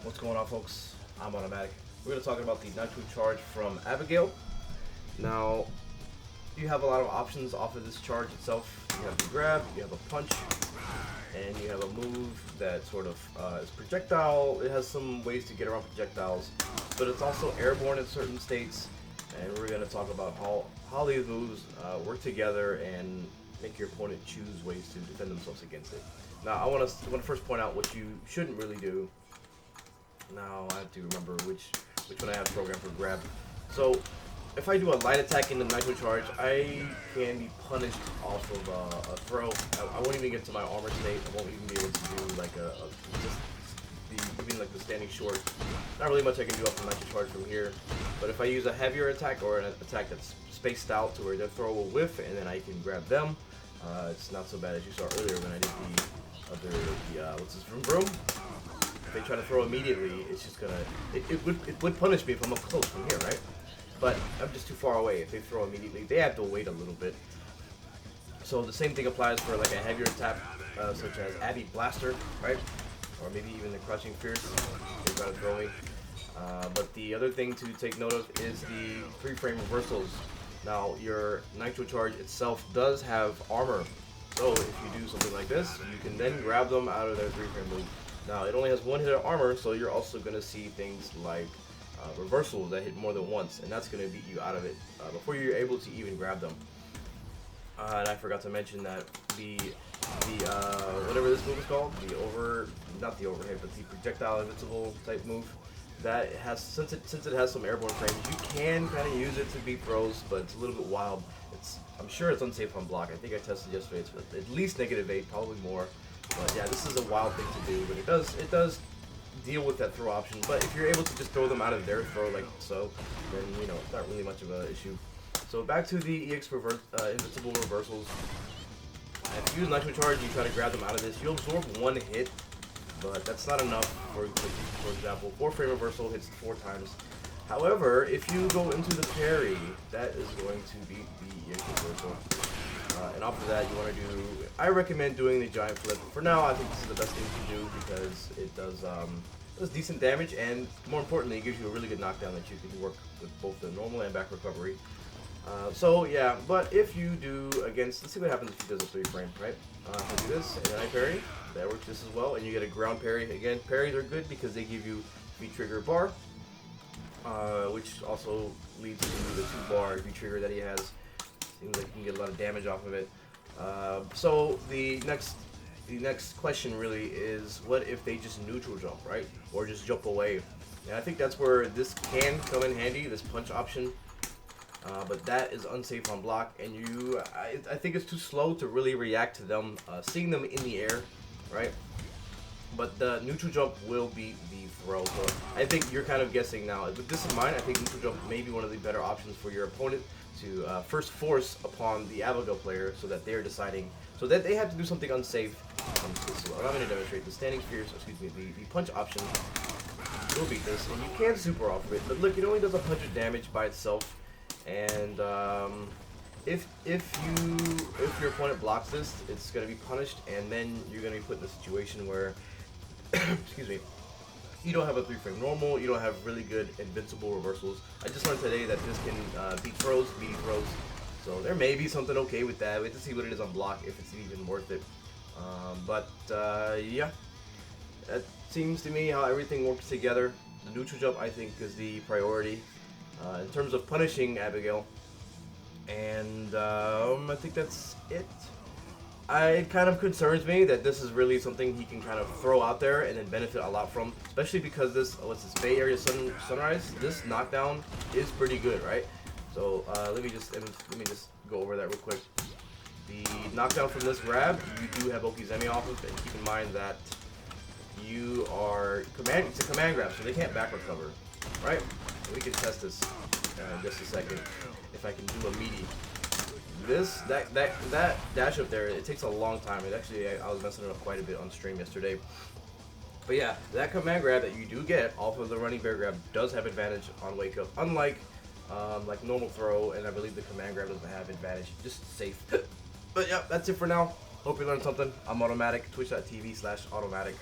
What's going on, folks? I'm Automatic. We're going to talk about the Nitro charge from Abigail. Now, you have a lot of options off of this charge itself. You have the grab, you have a punch, and you have a move that sort of is projectile. It has some ways to get around projectiles, but it's also airborne in certain states. And we're going to talk about how these moves work together and make your opponent choose ways to defend themselves against it. Now, I want to first point out what you shouldn't really do. Now I have to remember which one I have programmed for grab. So if I do a light attack in the Nitro charge, I can be punished off of a throw. I won't even get to my armor state. I won't even be able to do like even like the standing short. Not really much I can do off the Nitro charge from here. But if I use a heavier attack or an attack that's spaced out to where their throw will whiff and then I can grab them, it's not so bad as you saw earlier when I did the what's this, vroom? If they try to throw immediately, it's just gonna, it would punish me if I'm up close from here, right? But I'm just too far away. If they throw immediately, they have to wait a little bit. So the same thing applies for like a heavier attack, such as Abby Blaster, right? Or maybe even the Crushing Fierce, if they're trying to throw me. But the other thing to take note of is the 3-frame reversals. Now, your Nitro charge itself does have armor. So if you do something like this, you can then grab them out of their 3-frame move. Now, it only has one hit of armor, so you're also going to see things like reversals that hit more than once, and that's going to beat you out of it before you're able to even grab them. And I forgot to mention that the whatever this move is called, not the overhead, but the projectile invincible type move, that has, since it has some airborne frames, you can kind of use it to beat throws, but it's a little bit wild. I'm sure it's unsafe on block. I think I tested yesterday. It's at least -8, probably more. But yeah, this is a wild thing to do, but it does deal with that throw option. But if you're able to just throw them out of their throw like so, then you know it's not really much of an issue. So back to the EX invincible reversals. If you use Nitro charge, you try to grab them out of this, you'll absorb one hit, but that's not enough. For example, 4-frame reversal hits 4 times. However, if you go into the parry, that is going to beat the EX reversal. And off of that, you want to do, I recommend doing the giant flip. For now, I think this is the best thing to do because it does decent damage, and more importantly, it gives you a really good knockdown that you can work with both the normal and back recovery. So yeah, but if you do against, let's see what happens if he does a 3-frame, right? If I do this, and then I parry, that works just as well, and you get a ground parry. Again, parries are good because they give you V-trigger bar, which also leads to the 2-bar V-trigger that he has. Seems like you can get a lot of damage off of it. So the next question really is, what if they just neutral jump, right? Or just jump away? And I think that's where this can come in handy, this punch option. But that is unsafe on block, and I think it's too slow to really react to them, seeing them in the air, right? But the neutral jump will beat the throw. So I think you're kind of guessing now. With this in mind, I think neutral jump may be one of the better options for your opponent to first force upon the Abigail player, so that they're deciding, so that they have to do something unsafe. Allow me to demonstrate the standing fierce, the punch option will beat this, and you can super off of it. But look, it only does 100 damage by itself, and if your opponent blocks this, it's going to be punished, and then you're going to be put in a situation where, excuse me, you don't have a 3-frame normal, you don't have really good invincible reversals. I just learned today that this can beat throws, meaty throws. So there may be something okay with that. We have to see what it is on block, if it's even worth it. Yeah, that seems to me how everything works together. The neutral jump, I think, is the priority in terms of punishing Abigail. And I think that's it. It kind of concerns me that this is really something he can kind of throw out there and then benefit a lot from, especially because this, Bay Area Sunrise, this knockdown is pretty good, right? So let me just go over that real quick. The knockdown from this grab, you do have Okizeme off of, and keep in mind that you are it's a command grab, so they can't back recover, right? So we can test this in just a second if I can do a meaty. That dash up there, it takes a long time. It actually, I was messing it up quite a bit on stream yesterday. But yeah, that command grab that you do get off of the running bear grab does have advantage on wake up, unlike like normal throw, and I believe the command grab doesn't have advantage, just safe. But yeah, that's it for now. Hope you learned something. I'm Automatic, twitch.tv/automatic.